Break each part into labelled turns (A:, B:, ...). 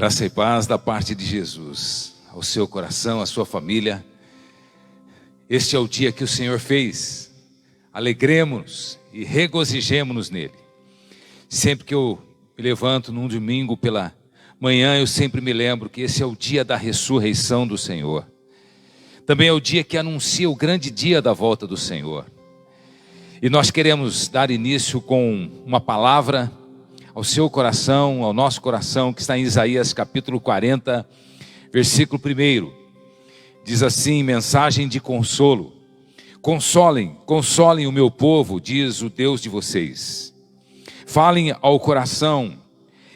A: Graça e paz da parte de Jesus, ao seu coração, à sua família. Este é o dia que o Senhor fez. Alegremos-nos e regozijemo-nos nele. Sempre que eu me levanto num domingo pela manhã, eu sempre me lembro que esse é o dia da ressurreição do Senhor. Também é o dia que anuncia o grande dia da volta do Senhor. E nós queremos dar início com uma palavra ao seu coração, ao nosso coração, que está em Isaías capítulo 40, versículo 1. Diz assim, mensagem de consolo: consolem o meu povo, diz o Deus de vocês. Falem ao coração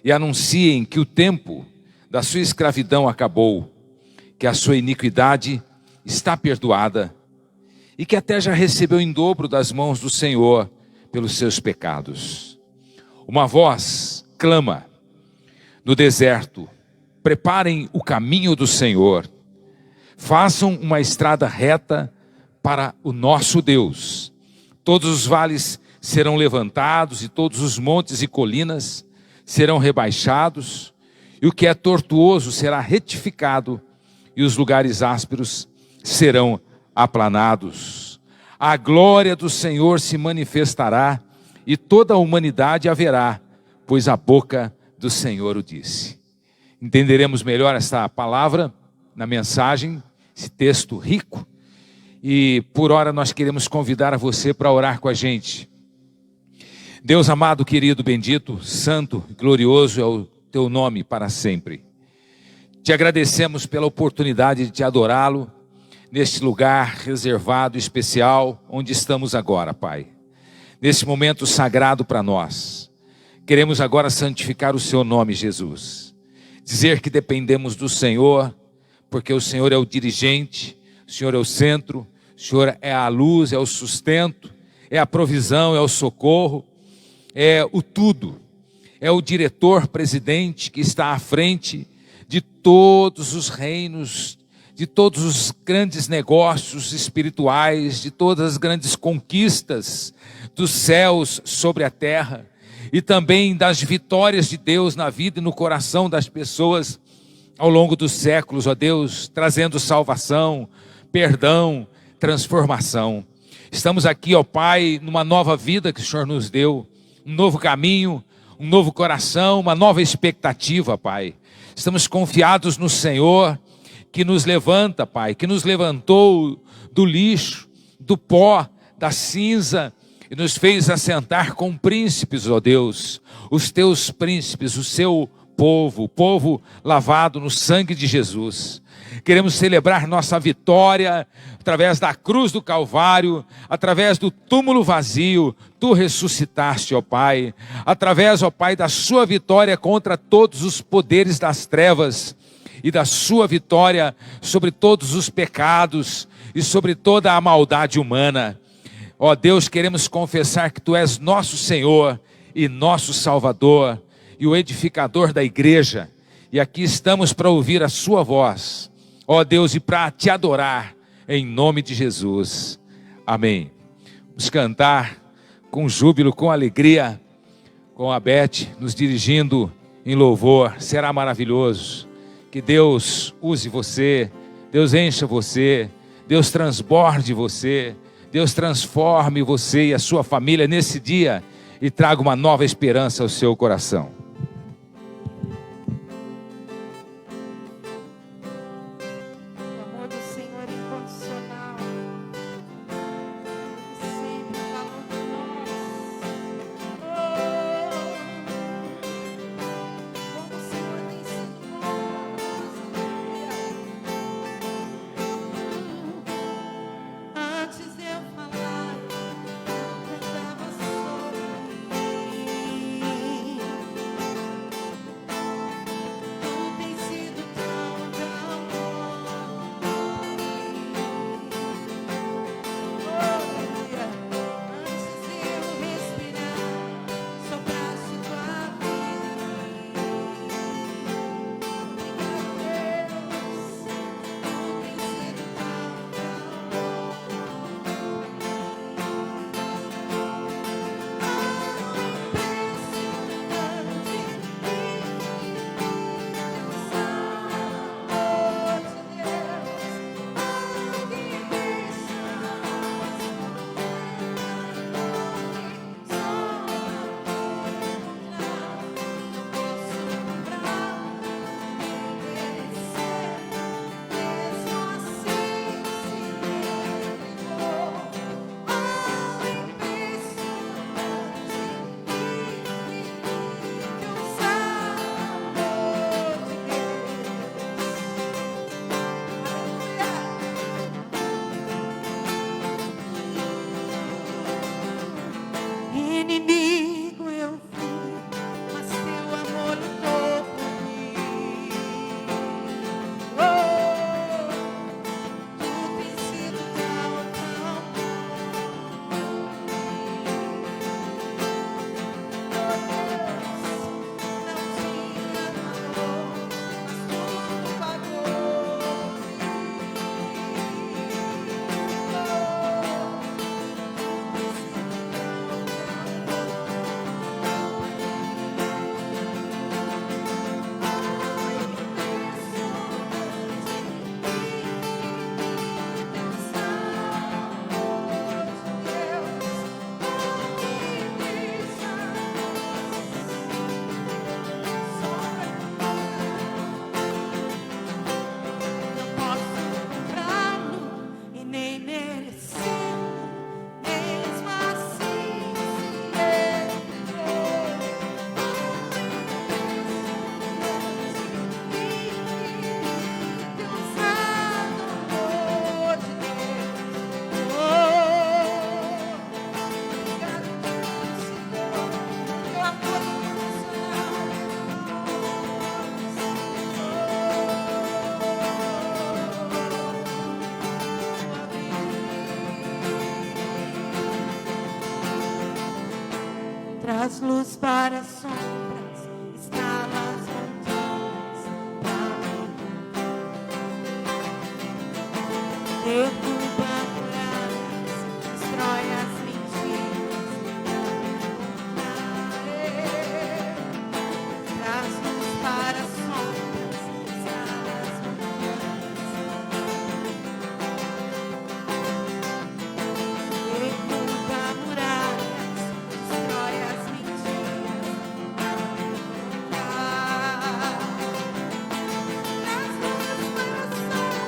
A: e anunciem que o tempo da sua escravidão acabou, que a sua iniquidade está perdoada e que até já recebeu em dobro das mãos do Senhor pelos seus pecados. Uma voz clama no deserto: preparem o caminho do Senhor, façam uma estrada reta para o nosso Deus. Todos os vales serão levantados e todos os montes e colinas serão rebaixados, e o que é tortuoso será retificado e os lugares ásperos serão aplanados. A glória do Senhor se manifestará e toda a humanidade haverá, pois a boca do Senhor o disse. Entenderemos melhor esta palavra na mensagem, esse texto rico. E por hora nós queremos convidar a você para orar com a gente. Deus amado, querido, bendito, santo e glorioso é o teu nome para sempre. Te agradecemos pela oportunidade de te adorá-lo neste lugar reservado, especial, onde estamos agora, Pai. Nesse momento sagrado para nós, queremos agora santificar o seu nome, Jesus. Dizer que dependemos do Senhor, porque o Senhor é o dirigente, o Senhor é o centro, o Senhor é a luz, é o sustento, é a provisão, é o socorro, é o tudo. É o diretor-presidente que está à frente de todos os reinos, de todos os grandes negócios espirituais, de todas as grandes conquistas dos céus sobre a terra, e também das vitórias de Deus na vida e no coração das pessoas ao longo dos séculos, ó Deus, trazendo salvação, perdão, transformação. Estamos aqui, ó Pai, numa nova vida que o Senhor nos deu, um novo caminho, um novo coração, uma nova expectativa, Pai. Estamos confiados no Senhor, que nos levanta, Pai, que nos levantou do lixo, do pó, da cinza, e nos fez assentar com príncipes, ó Deus, os teus príncipes, o seu povo, o povo lavado no sangue de Jesus. Queremos celebrar nossa vitória através da cruz do Calvário, através do túmulo vazio. Tu ressuscitaste, ó Pai, através, ó Pai, da sua vitória contra todos os poderes das trevas e da sua vitória sobre todos os pecados e sobre toda a maldade humana. Ó Deus, queremos confessar que Tu és nosso Senhor e nosso Salvador e o edificador da igreja. E aqui estamos para ouvir a Sua voz, ó Deus, e para Te adorar em nome de Jesus. Amém. Vamos cantar com júbilo, com alegria, com a Beth nos dirigindo em louvor. Será maravilhoso. Que Deus use você, Deus encha você, Deus transborde você, Deus transforme você e a sua família nesse dia e traga uma nova esperança ao seu coração.
B: O amor do Senhor é incondicional. Sempre fala de nós. Como o Senhor tem sido bom na nossa vida. Antes de eu falar, cantava sobre mim.
C: Traz luz para as sombras, escala as montanhas, derruba muralhas, destrói as mentiras. Traz luz para as sombras, escala as montanhas, derruba muralhas, destrói as mentiras. Traz luz para as sombras,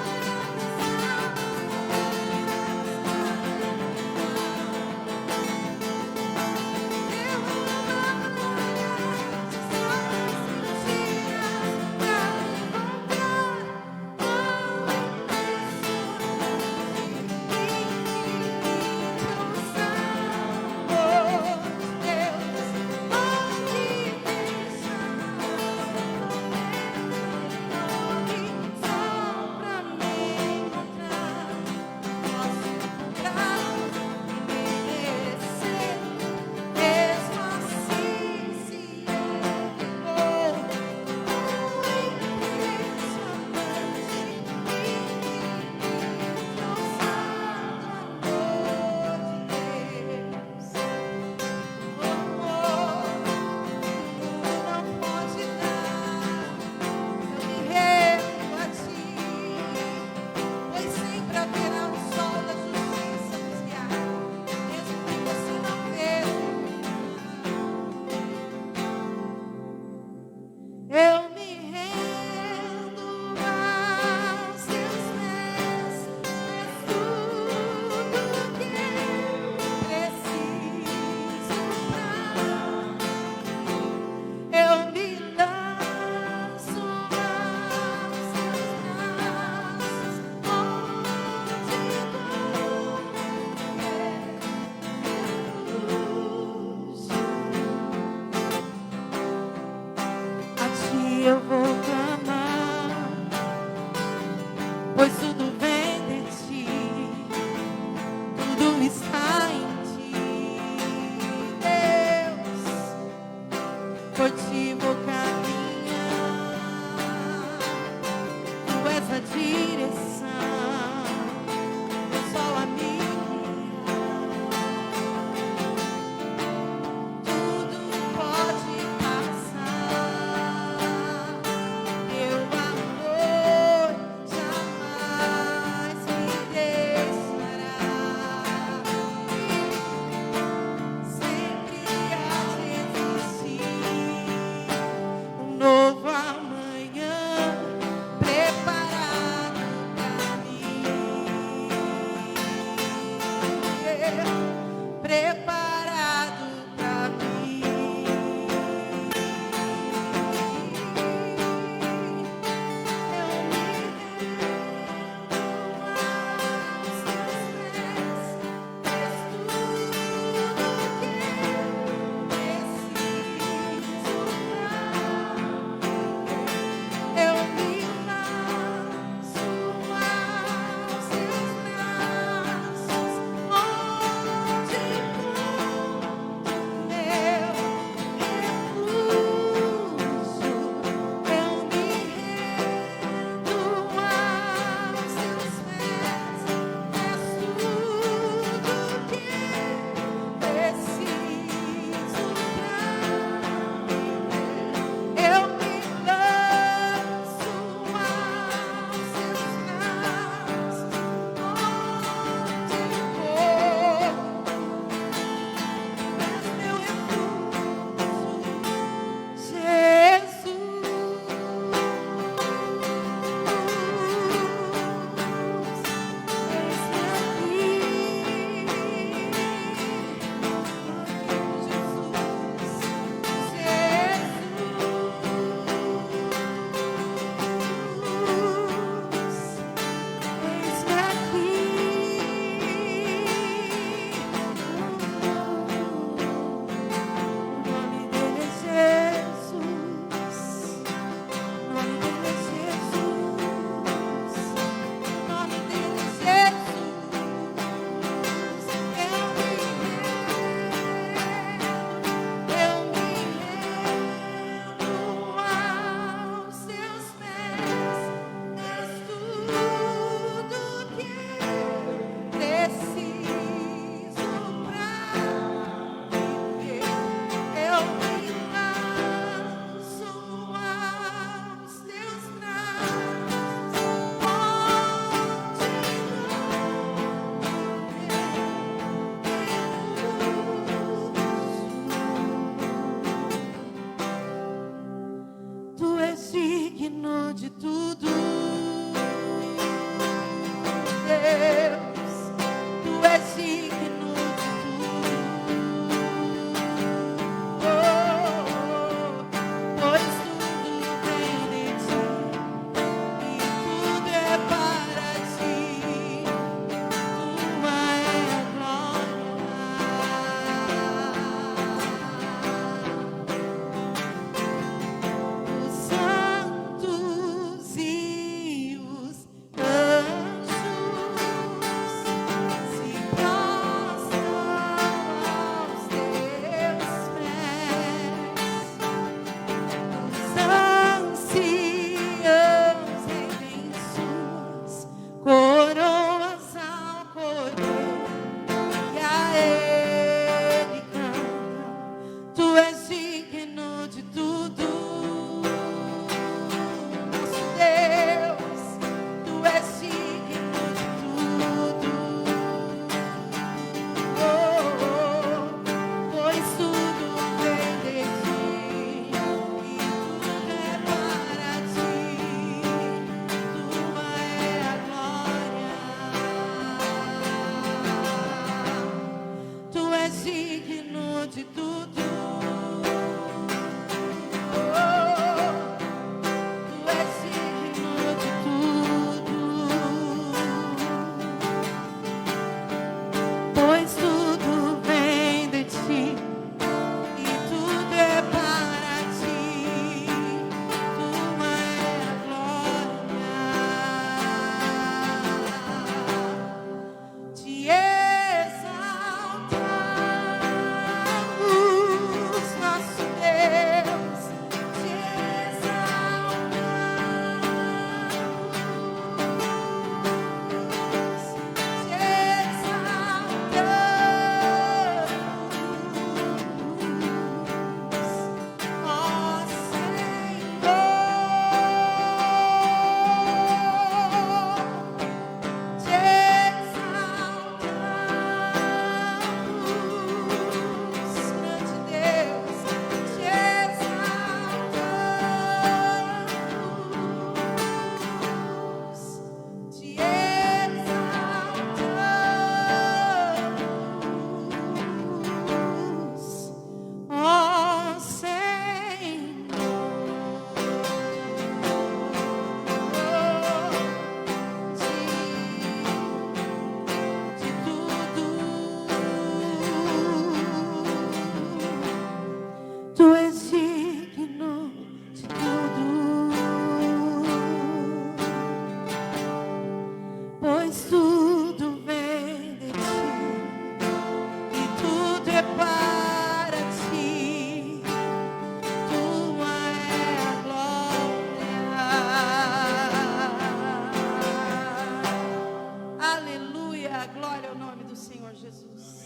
C: Senhor Jesus.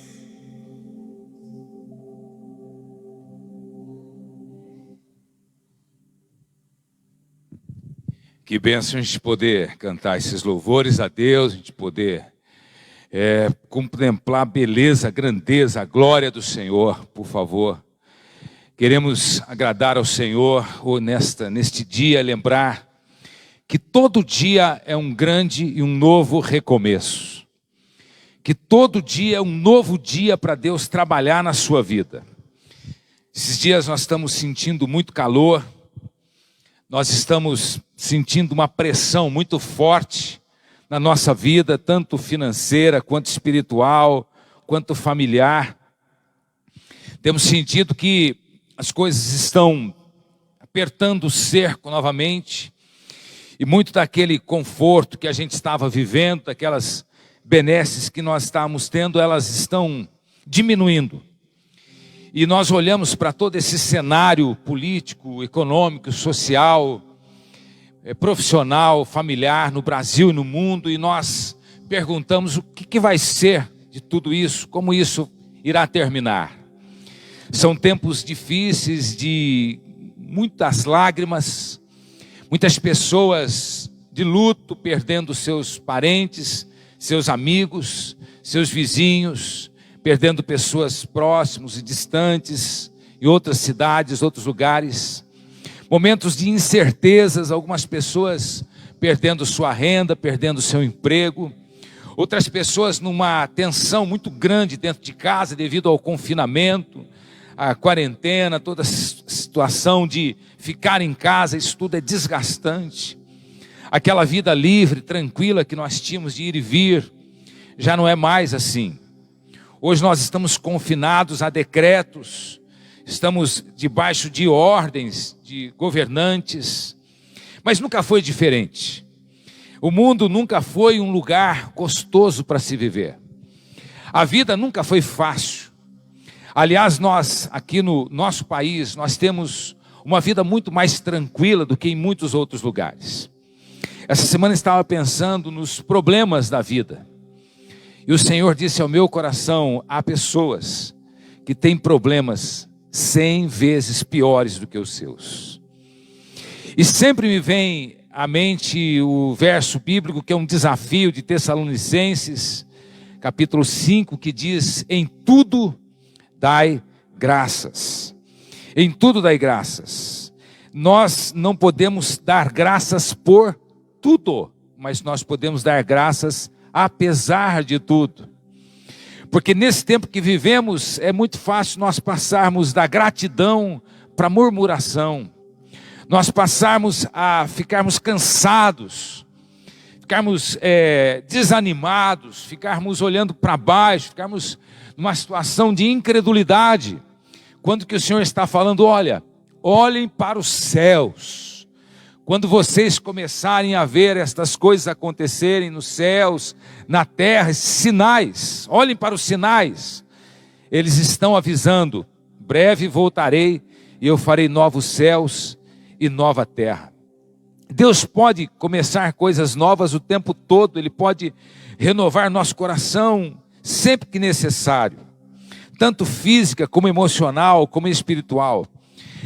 A: Que bênção a gente poder cantar esses louvores a Deus, a gente poder contemplar a beleza, a grandeza, a glória do Senhor, por favor. Queremos agradar ao Senhor neste dia, lembrar que todo dia é um grande e um novo recomeço. Que todo dia é um novo dia para Deus trabalhar na sua vida. Esses dias nós estamos sentindo muito calor, nós estamos sentindo uma pressão muito forte na nossa vida, tanto financeira, quanto espiritual, quanto familiar. Temos sentido que as coisas estão apertando o cerco novamente, e muito daquele conforto que a gente estava vivendo, daquelas benesses que nós estávamos tendo, elas estão diminuindo. E nós olhamos para todo esse cenário político, econômico, social, profissional, familiar no Brasil e no mundo, e nós perguntamos o que vai ser de tudo isso, como isso irá terminar. São tempos difíceis, de muitas lágrimas, muitas pessoas de luto, perdendo seus parentes, seus amigos, seus vizinhos, perdendo pessoas próximas e distantes, em outras cidades, outros lugares. Momentos de incertezas, algumas pessoas perdendo sua renda, perdendo seu emprego. Outras pessoas numa tensão muito grande dentro de casa devido ao confinamento, à quarentena, toda a situação de ficar em casa, isso tudo é desgastante. Aquela vida livre, tranquila que nós tínhamos de ir e vir, já não é mais assim. Hoje nós estamos confinados a decretos, estamos debaixo de ordens de governantes, mas nunca foi diferente. O mundo nunca foi um lugar gostoso para se viver. A vida nunca foi fácil. Aliás, nós aqui no nosso país, nós temos uma vida muito mais tranquila do que em muitos outros lugares. Essa semana eu estava pensando nos problemas da vida. E o Senhor disse ao meu coração, há pessoas que têm problemas 100 vezes piores do que os seus. E sempre me vem à mente o verso bíblico que é um desafio de Tessalonicenses, capítulo 5, que diz, em tudo dai graças. Em tudo dai graças. Nós não podemos dar graças por tudo, mas nós podemos dar graças apesar de tudo. Porque nesse tempo que vivemos, é muito fácil nós passarmos da gratidão para a murmuração. Nós passarmos a ficarmos cansados, ficarmos desanimados, ficarmos olhando para baixo, ficarmos numa situação de incredulidade. Quando que o Senhor está falando, olha, olhem para os céus. Quando vocês começarem a ver estas coisas acontecerem nos céus, na terra, esses sinais, olhem para os sinais. Eles estão avisando, breve voltarei e eu farei novos céus e nova terra. Deus pode começar coisas novas o tempo todo, Ele pode renovar nosso coração sempre que necessário, tanto física como emocional, como espiritual.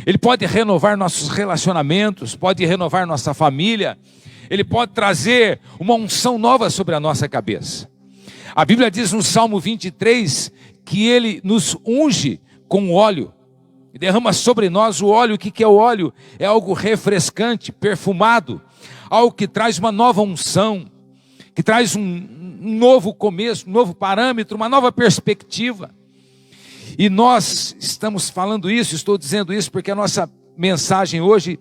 A: Ele pode renovar nossos relacionamentos, pode renovar nossa família, Ele pode trazer uma unção nova sobre a nossa cabeça. A Bíblia diz no Salmo 23 que Ele nos unge com óleo, e derrama sobre nós o óleo. O que é o óleo? É algo refrescante, perfumado, algo que traz uma nova unção, que traz um novo começo, um novo parâmetro, uma nova perspectiva. E nós estamos falando isso, estou dizendo isso porque a nossa mensagem hoje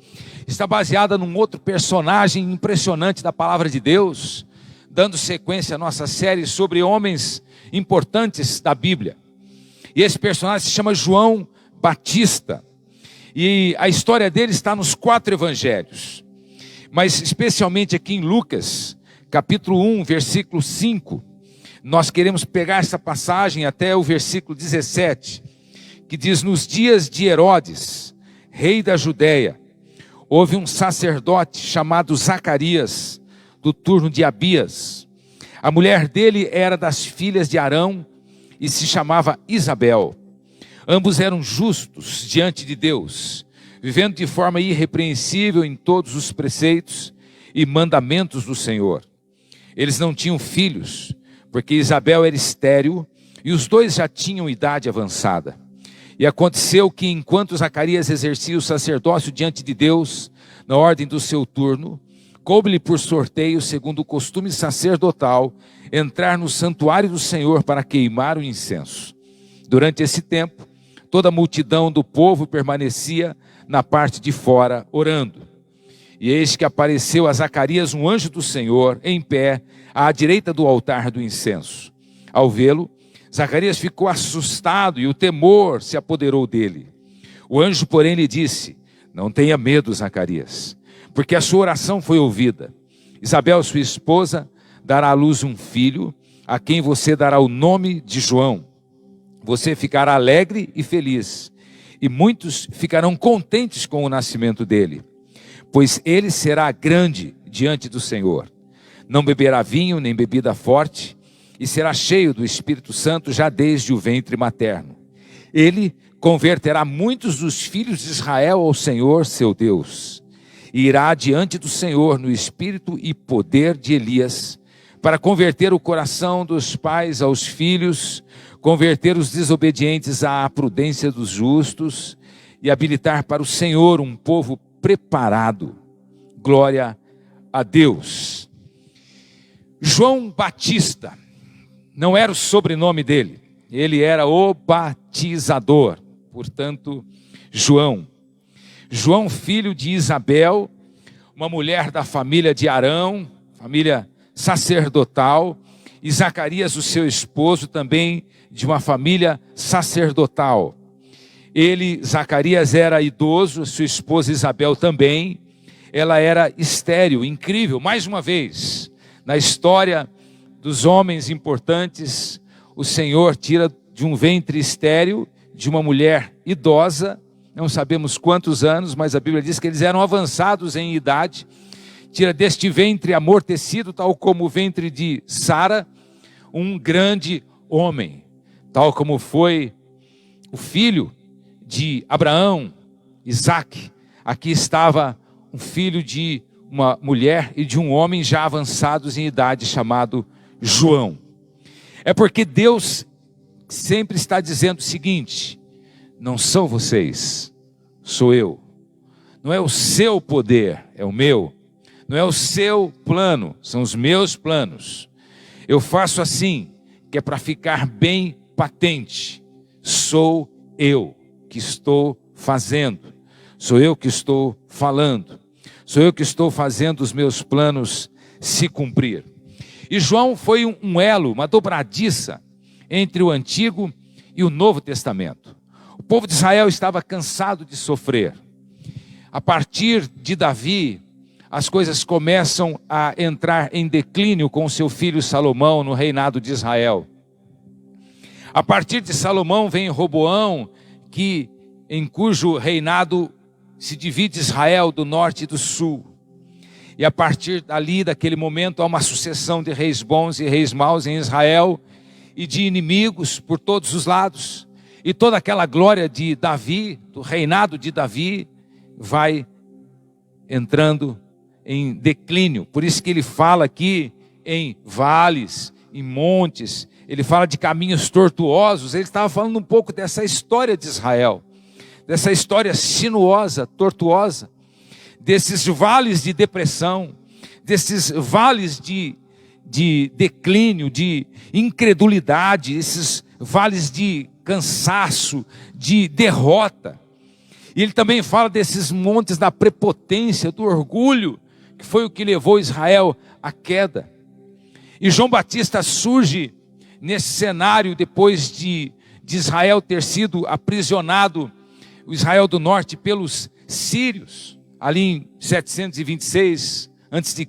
A: está baseada num outro personagem impressionante da palavra de Deus, dando sequência à nossa série sobre homens importantes da Bíblia. E esse personagem se chama João Batista, e a história dele está nos 4 evangelhos, mas especialmente aqui em Lucas, capítulo 1, versículo 5, nós queremos pegar essa passagem até o versículo 17, que diz, nos dias de Herodes, rei da Judéia, houve um sacerdote chamado Zacarias, do turno de Abias. A mulher dele era das filhas de Arão, e se chamava Isabel. Ambos eram justos diante de Deus, vivendo de forma irrepreensível em todos os preceitos e mandamentos do Senhor. Eles não tinham filhos, porque Isabel era estéril e os dois já tinham idade avançada. E aconteceu que, enquanto Zacarias exercia o sacerdócio diante de Deus, na ordem do seu turno, coube-lhe por sorteio, segundo o costume sacerdotal, entrar no santuário do Senhor para queimar o incenso. Durante esse tempo, toda a multidão do povo permanecia na parte de fora, orando. E eis que apareceu a Zacarias um anjo do Senhor, em pé, à direita do altar do incenso. Ao vê-lo, Zacarias ficou assustado e o temor se apoderou dele. O anjo, porém, lhe disse: não tenha medo, Zacarias, porque a sua oração foi ouvida. Isabel, sua esposa, dará à luz um filho, a quem você dará o nome de João. Você ficará alegre e feliz, e muitos ficarão contentes com o nascimento dele, pois ele será grande diante do Senhor. Não beberá vinho nem bebida forte, e será cheio do Espírito Santo já desde o ventre materno. Ele converterá muitos dos filhos de Israel ao Senhor seu Deus, e irá diante do Senhor no espírito e poder de Elias, para converter o coração dos pais aos filhos, converter os desobedientes à prudência dos justos, e habilitar para o Senhor um povo preparado. Glória a Deus. João Batista não era o sobrenome dele, ele era o batizador, portanto, João, filho de Isabel, uma mulher da família de Arão, família sacerdotal, e Zacarias, o seu esposo, também de uma família sacerdotal. Zacarias era idoso, sua esposa Isabel também, ela era estéril. Incrível, mais uma vez, na história dos homens importantes, o Senhor tira de um ventre estéril, de uma mulher idosa, não sabemos quantos anos, mas a Bíblia diz que eles eram avançados em idade, tira deste ventre amortecido, tal como o ventre de Sara, um grande homem, tal como foi o filho de Abraão, Isaque. Aqui estava um filho de uma mulher e de um homem já avançados em idade, chamado João. É porque Deus sempre está dizendo o seguinte: não são vocês, sou eu. Não é o seu poder, é o meu. Não é o seu plano, são os meus planos. Eu faço assim, que é para ficar bem patente. Sou eu que estou fazendo. Sou eu que estou falando. Sou eu que estou fazendo os meus planos se cumprir. E João foi um elo, uma dobradiça entre o Antigo e o Novo Testamento. O povo de Israel estava cansado de sofrer. A partir de Davi, as coisas começam a entrar em declínio com seu filho Salomão no reinado de Israel. A partir de Salomão vem Roboão, em cujo reinado se divide Israel do norte e do sul. E a partir dali, daquele momento, há uma sucessão de reis bons e reis maus em Israel, e de inimigos por todos os lados. E toda aquela glória de Davi, do reinado de Davi, vai entrando em declínio. Por isso que ele fala aqui em vales, em montes, ele fala de caminhos tortuosos. Ele estava falando um pouco dessa história de Israel, dessa história sinuosa, tortuosa, desses vales de depressão, desses vales de declínio, de incredulidade, esses vales de cansaço, de derrota. E ele também fala desses montes da prepotência, do orgulho, que foi o que levou Israel à queda. E João Batista surge nesse cenário depois de Israel ter sido aprisionado, o Israel do norte, pelos sírios, ali em 726 a.C.,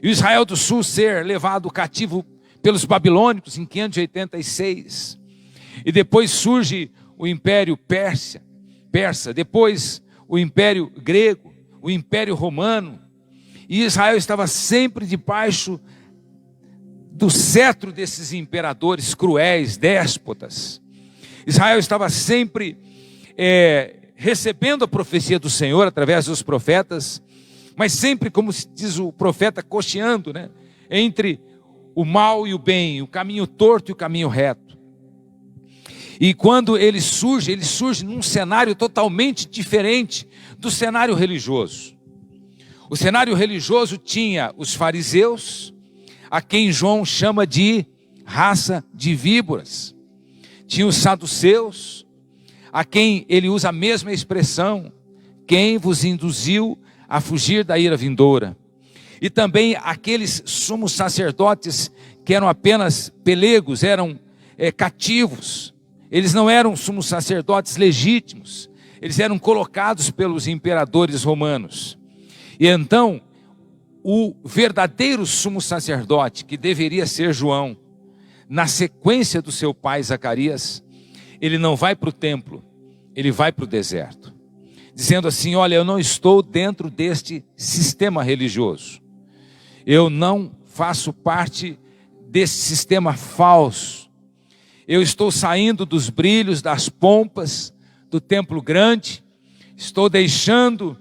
A: e o Israel do sul ser levado cativo pelos babilônicos em 586. E depois surge o Império Persa, depois o Império Grego, o Império Romano, e Israel estava sempre debaixo do cetro desses imperadores cruéis, déspotas. Israel estava sempre recebendo a profecia do Senhor através dos profetas, mas sempre, como diz o profeta, cocheando, né, entre o mal e o bem, o caminho torto e o caminho reto. E quando ele surge num cenário totalmente diferente do cenário religioso. O cenário religioso tinha os fariseus, a quem João chama de raça de víboras. Tinha os saduceus, a quem ele usa a mesma expressão, quem vos induziu a fugir da ira vindoura. E também aqueles sumos sacerdotes que eram apenas pelegos, eram cativos. Eles não eram sumos sacerdotes legítimos, eles eram colocados pelos imperadores romanos. E então, o verdadeiro sumo sacerdote, que deveria ser João, na sequência do seu pai Zacarias, ele não vai para o templo, ele vai para o deserto, dizendo assim: olha, eu não estou dentro deste sistema religioso, eu não faço parte desse sistema falso, eu estou saindo dos brilhos, das pompas do templo grande, estou deixando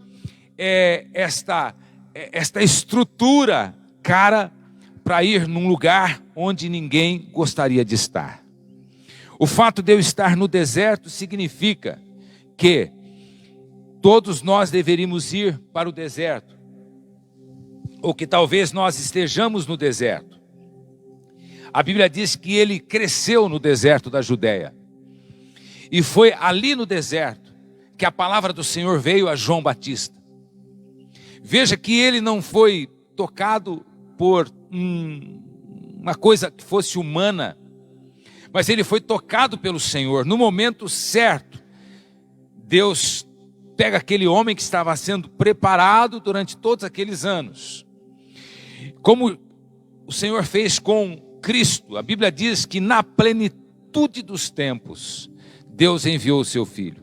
A: esta estrutura cara para ir num lugar onde ninguém gostaria de estar. O fato de eu estar no deserto significa que todos nós deveríamos ir para o deserto, ou que talvez nós estejamos no deserto. A Bíblia diz que ele cresceu no deserto da Judéia, e foi ali no deserto que a palavra do Senhor veio a João Batista. Veja que ele não foi tocado por uma coisa que fosse humana, mas ele foi tocado pelo Senhor. No momento certo, Deus pega aquele homem que estava sendo preparado durante todos aqueles anos, como o Senhor fez com Cristo. A Bíblia diz que na plenitude dos tempos, Deus enviou o seu Filho.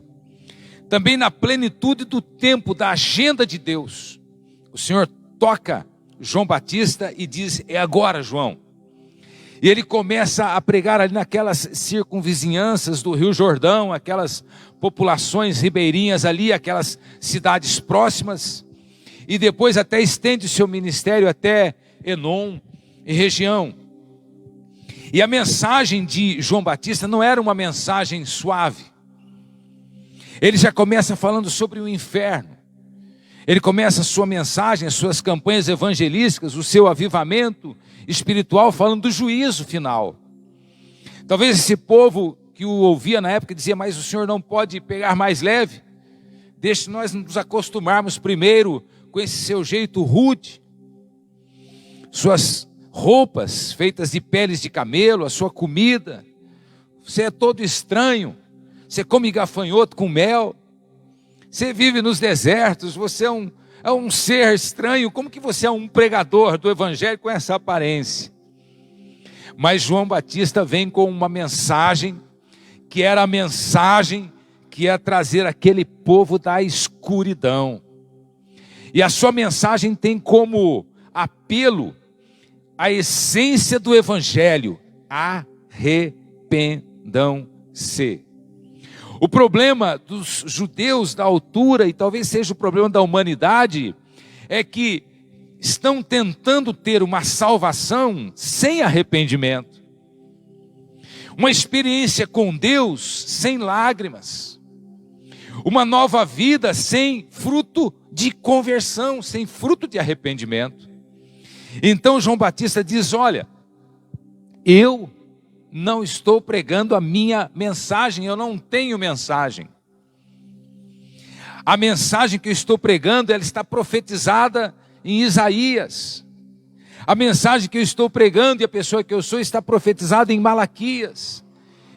A: Também na plenitude do tempo, da agenda de Deus, o Senhor toca João Batista e diz: é agora, João. E ele começa a pregar ali naquelas circunvizinhanças do Rio Jordão, aquelas populações ribeirinhas ali, aquelas cidades próximas, e depois até estende o seu ministério até Enom e região. E a mensagem de João Batista não era uma mensagem suave. Ele já começa falando sobre o inferno. Ele começa a sua mensagem, as suas campanhas evangelísticas, o seu avivamento espiritual, falando do juízo final. Talvez esse povo que o ouvia na época dizia: mas o Senhor não pode pegar mais leve? Deixe nós nos acostumarmos primeiro com esse seu jeito rude, suas roupas feitas de peles de camelo, a sua comida. Você é todo estranho, você come gafanhoto com mel, você vive nos desertos, você é um ser estranho. Como que você é um pregador do evangelho com essa aparência? Mas João Batista vem com uma mensagem, que era a mensagem que ia trazer aquele povo da escuridão. E a sua mensagem tem como apelo a essência do evangelho: arrependam-se. O problema dos judeus da altura, e talvez seja o problema da humanidade, é que estão tentando ter uma salvação sem arrependimento, uma experiência com Deus sem lágrimas, uma nova vida sem fruto de conversão, sem fruto de arrependimento. Então João Batista diz: olha, eu não estou pregando a minha mensagem, eu não tenho mensagem. A mensagem que eu estou pregando, ela está profetizada em Isaías. A mensagem que eu estou pregando e a pessoa que eu sou está profetizada em Malaquias.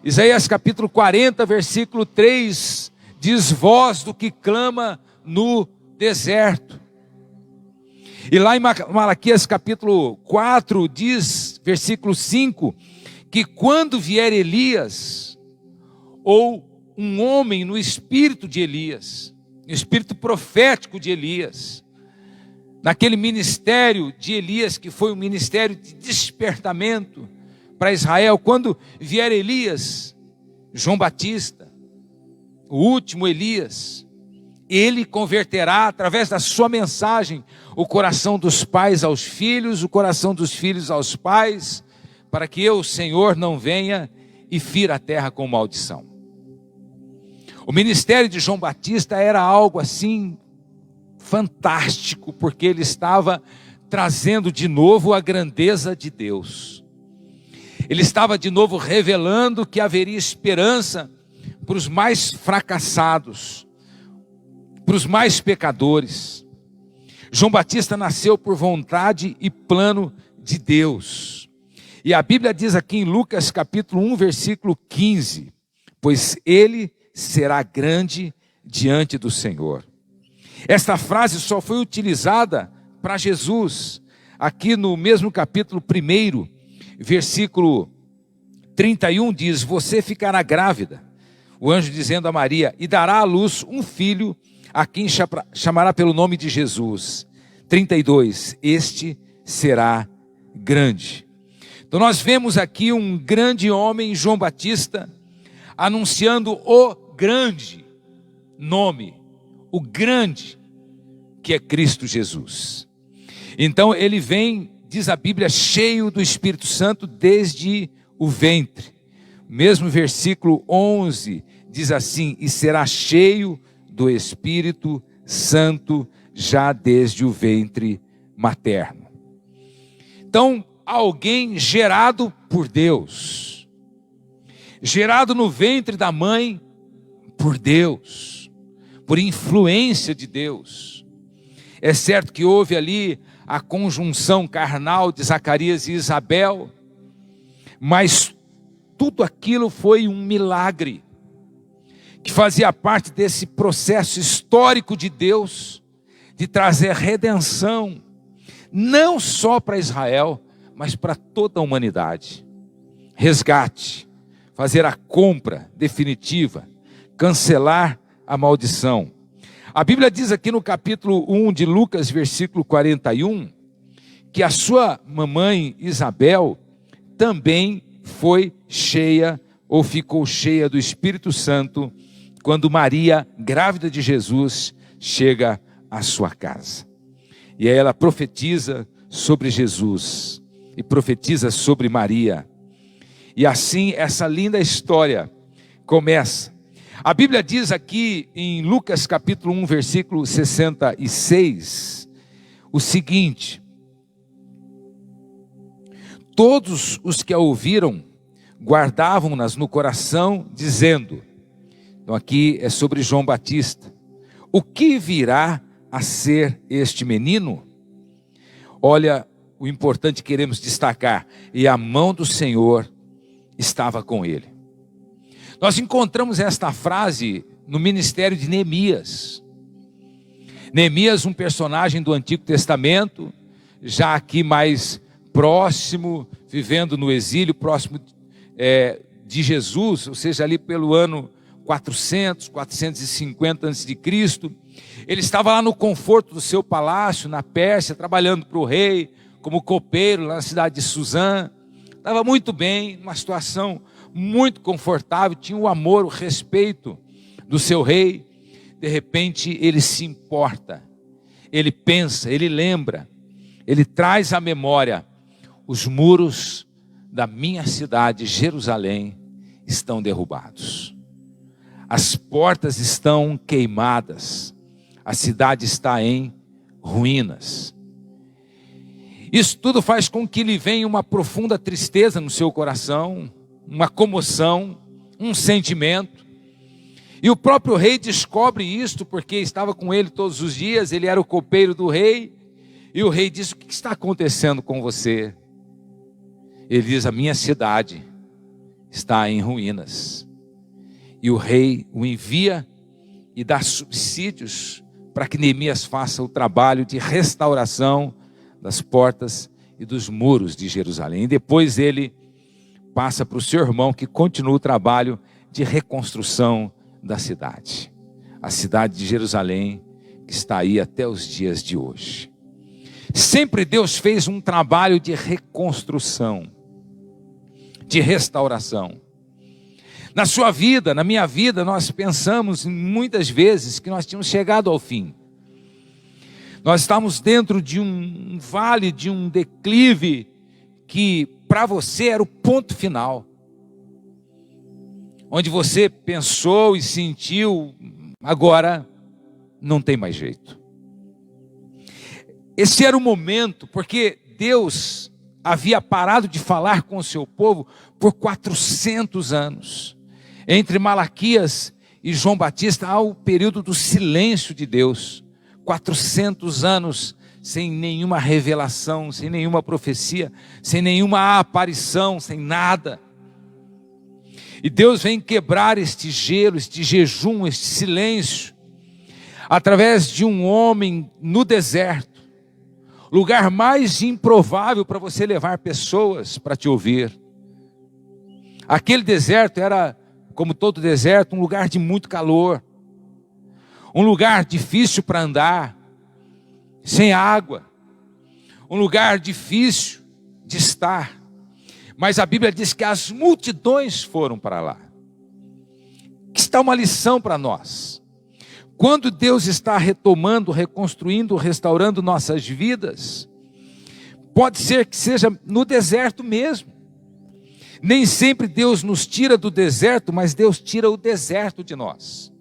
A: Isaías capítulo 40, versículo 3, diz: voz do que clama no deserto. E lá em Malaquias capítulo 4 diz, versículo 5, que quando vier Elias, ou um homem no espírito de Elias, no espírito profético de Elias, naquele ministério de Elias, que foi um ministério de despertamento para Israel. Quando vier Elias, João Batista, o último Elias, ele converterá através da sua mensagem o coração dos pais aos filhos, o coração dos filhos aos pais, para que eu, Senhor, não venha e fira a terra com maldição. O ministério de João Batista era algo assim fantástico, porque ele estava trazendo de novo a grandeza de Deus. Ele estava de novo revelando que haveria esperança para os mais fracassados, para os mais pecadores. João Batista nasceu por vontade e plano de Deus. E a Bíblia diz aqui em Lucas capítulo 1, versículo 15, pois ele será grande diante do Senhor. Esta frase só foi utilizada para Jesus, aqui no mesmo capítulo 1, versículo 31 diz, você ficará grávida, o anjo dizendo a Maria, e dará à luz um filho, a quem chamará pelo nome de Jesus. 32, este será grande. Então nós vemos aqui um grande homem, João Batista, anunciando o grande nome, o grande, que é Cristo Jesus. Então ele vem, diz a Bíblia, cheio do Espírito Santo desde o ventre. Mesmo versículo 11 diz assim, e será cheio do Espírito Santo já desde o ventre materno. Então, alguém gerado por Deus, gerado no ventre da mãe por Deus, por influência de Deus. É certo que houve ali a conjunção carnal de Zacarias e Isabel, mas tudo aquilo foi um milagre, que fazia parte desse processo histórico de Deus, de trazer redenção, não só para Israel, mas para toda a humanidade. Resgate, fazer a compra definitiva, cancelar a maldição. A Bíblia diz aqui no capítulo 1 de Lucas, versículo 41, que a sua mamãe Isabel também foi cheia, ou ficou cheia do Espírito Santo, quando Maria, grávida de Jesus, chega à sua casa. E aí ela profetiza sobre Jesus, e profetiza sobre Maria. E assim essa linda história começa. A Bíblia diz aqui em Lucas capítulo 1, versículo 66, o seguinte: todos os que a ouviram guardavam-nas no coração, dizendo, então aqui é sobre João Batista, o que virá a ser este menino? Olha, o importante que queremos destacar, e a mão do Senhor estava com ele. Nós encontramos esta frase no ministério de Neemias. Neemias, um personagem do Antigo Testamento, já aqui mais próximo, vivendo no exílio, próximo de Jesus, ou seja, ali pelo ano 400, 450 a.C., ele estava lá no conforto do seu palácio, na Pérsia, trabalhando para o rei, como copeiro, lá na cidade de Suzã. Estava muito bem, numa situação muito confortável, tinha o amor, o respeito do seu rei. De repente ele se importa, ele pensa, ele lembra, ele traz à memória, os muros da minha cidade, Jerusalém, estão derrubados. As portas estão queimadas, a cidade está em ruínas. Isso tudo faz com que lhe venha uma profunda tristeza no seu coração, uma comoção, um sentimento. E o próprio rei descobre isto, porque estava com ele todos os dias, ele era o copeiro do rei, e o rei diz, o que está acontecendo com você? Ele diz, a minha cidade está em ruínas. E o rei o envia e dá subsídios para que Neemias faça o trabalho de restauração das portas e dos muros de Jerusalém. E depois ele passa para o seu irmão, que continua o trabalho de reconstrução da cidade. A cidade de Jerusalém, que está aí até os dias de hoje. Sempre Deus fez um trabalho de reconstrução, de restauração. Na sua vida, na minha vida, nós pensamos muitas vezes que nós tínhamos chegado ao fim. Nós estamos dentro de um vale, de um declive, que para você era o ponto final. Onde você pensou e sentiu, agora não tem mais jeito. Esse era o momento, porque Deus havia parado de falar com o seu povo por 400 anos. Entre Malaquias e João Batista há o período do silêncio de Deus. 400 anos sem nenhuma revelação, sem nenhuma profecia, sem nenhuma aparição, sem nada. E Deus vem quebrar este gelo, este jejum, este silêncio, através de um homem no deserto. Lugar mais improvável para você levar pessoas para te ouvir. Aquele deserto era, como todo deserto, um lugar de muito calor. Um lugar difícil para andar, sem água. Um lugar difícil de estar. Mas a Bíblia diz que as multidões foram para lá. Que está uma lição para nós. Quando Deus está retomando, reconstruindo, restaurando nossas vidas, pode ser que seja no deserto mesmo. Nem sempre Deus nos tira do deserto, mas Deus tira o deserto de nós.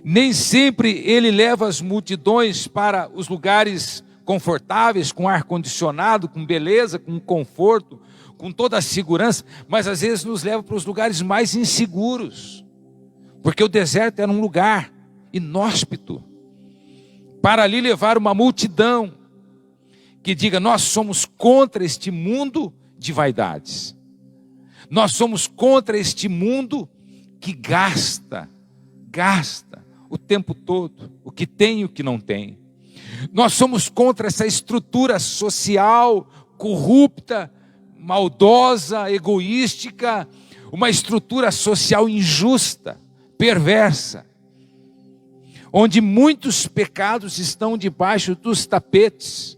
A: Nem sempre Ele leva as multidões para os lugares confortáveis, com ar-condicionado, com beleza, com conforto, com toda a segurança, mas às vezes nos leva para os lugares mais inseguros, porque o deserto era um lugar inóspito, para ali levar uma multidão, que diga, nós somos contra este mundo de vaidades, nós somos contra este mundo que gasta o tempo todo, o que tem e o que não tem, nós somos contra essa estrutura social, corrupta, maldosa, egoística, uma estrutura social injusta, perversa, onde muitos pecados estão debaixo dos tapetes,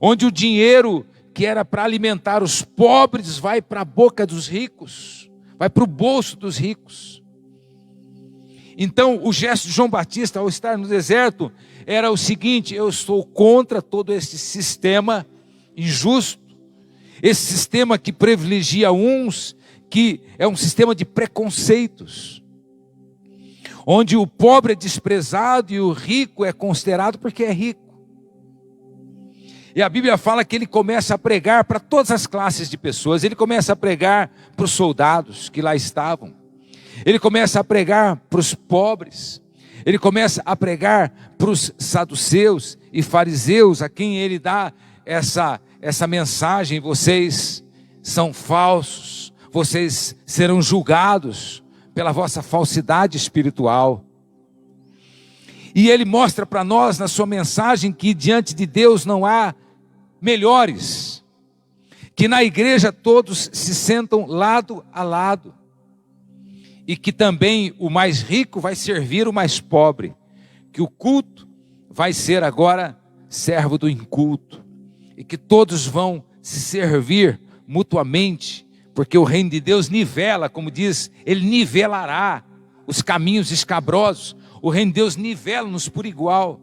A: onde o dinheiro que era para alimentar os pobres vai para a boca dos ricos, vai para o bolso dos ricos. Então o gesto de João Batista ao estar no deserto era o seguinte: eu estou contra todo esse sistema injusto, esse sistema que privilegia uns, que é um sistema de preconceitos, onde o pobre é desprezado e o rico é considerado porque é rico. E a Bíblia fala que ele começa a pregar para todas as classes de pessoas. Ele começa a pregar para os soldados que lá estavam. Ele começa a pregar para os pobres. Ele começa a pregar para os saduceus e fariseus, a quem ele dá essa mensagem: vocês são falsos, vocês serão julgados pela vossa falsidade espiritual. E ele mostra para nós na sua mensagem que diante de Deus não há melhores, que na igreja todos se sentam lado a lado, e que também o mais rico vai servir o mais pobre, que o culto vai ser agora servo do inculto, e que todos vão se servir mutuamente, porque o reino de Deus nivela, como diz, ele nivelará os caminhos escabrosos. O reino de Deus nivela-nos por igual.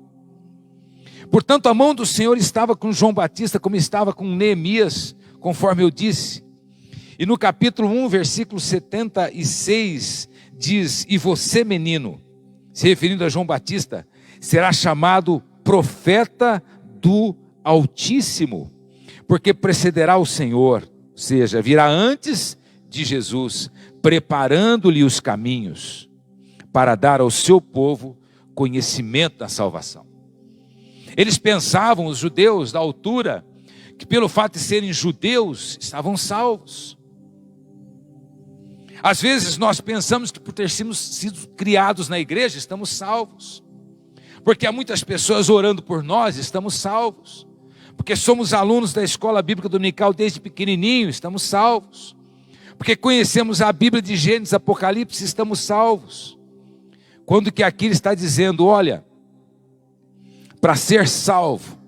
A: Portanto, a mão do Senhor estava com João Batista, como estava com Neemias, conforme eu disse. E no capítulo 1, versículo 76, diz: e você, menino, se referindo a João Batista, será chamado profeta do Altíssimo, porque precederá o Senhor, ou seja, virá antes de Jesus, preparando-lhe os caminhos, para dar ao seu povo conhecimento da salvação. Eles pensavam, os judeus da altura, que pelo fato de serem judeus, estavam salvos. Às vezes nós pensamos que por ter sido criados na igreja, estamos salvos. Porque há muitas pessoas orando por nós, estamos salvos. Porque somos alunos da escola bíblica dominical desde pequenininho, estamos salvos. Porque conhecemos a Bíblia de Gênesis, Apocalipse, estamos salvos. Quando que aqui ele está dizendo, olha, para ser salvo,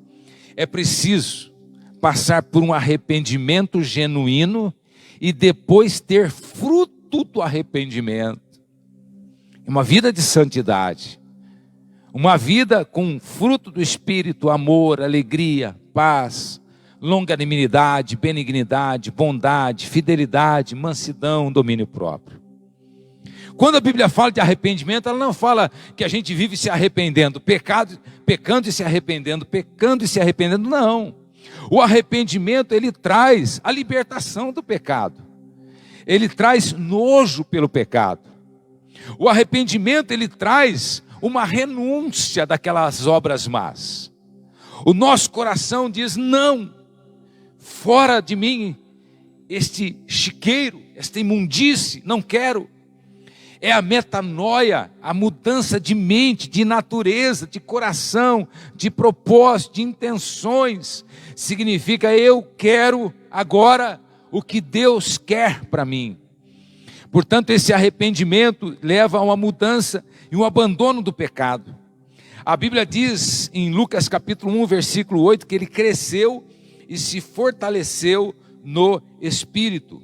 A: É preciso passar por um arrependimento genuíno e depois ter fruto do arrependimento. Uma vida de santidade, uma vida com fruto do Espírito, amor, alegria, paz, longanimidade, benignidade, bondade, fidelidade, mansidão, domínio próprio. Quando a Bíblia fala de arrependimento, ela não fala que a gente vive se arrependendo, pecando e se arrependendo, pecando e se arrependendo, não. O arrependimento, ele traz a libertação do pecado. Ele traz nojo pelo pecado. O arrependimento, ele traz uma renúncia daquelas obras más. O nosso coração diz: não, fora de mim este chiqueiro, esta imundície, não quero. É a metanoia, a mudança de mente, de natureza, de coração, de propósito, de intenções. Significa: eu quero agora o que Deus quer para mim. Portanto, esse arrependimento leva a uma mudança e um abandono do pecado. A Bíblia diz em Lucas capítulo 1, versículo 8, que ele cresceu e se fortaleceu no Espírito.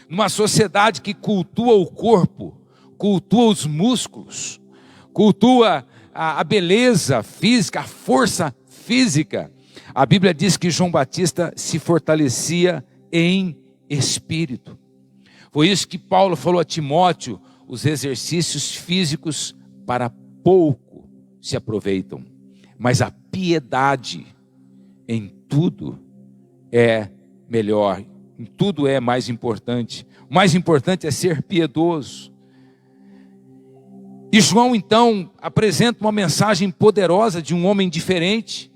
A: Numa sociedade que cultua o corpo, cultua os músculos, cultua a beleza física, a força física, a Bíblia diz que João Batista se fortalecia em espírito. Foi isso que Paulo falou a Timóteo: os exercícios físicos para pouco se aproveitam, mas a piedade em tudo é melhor, em tudo é mais importante. O mais importante é ser piedoso. E João então apresenta uma mensagem poderosa de um homem diferente,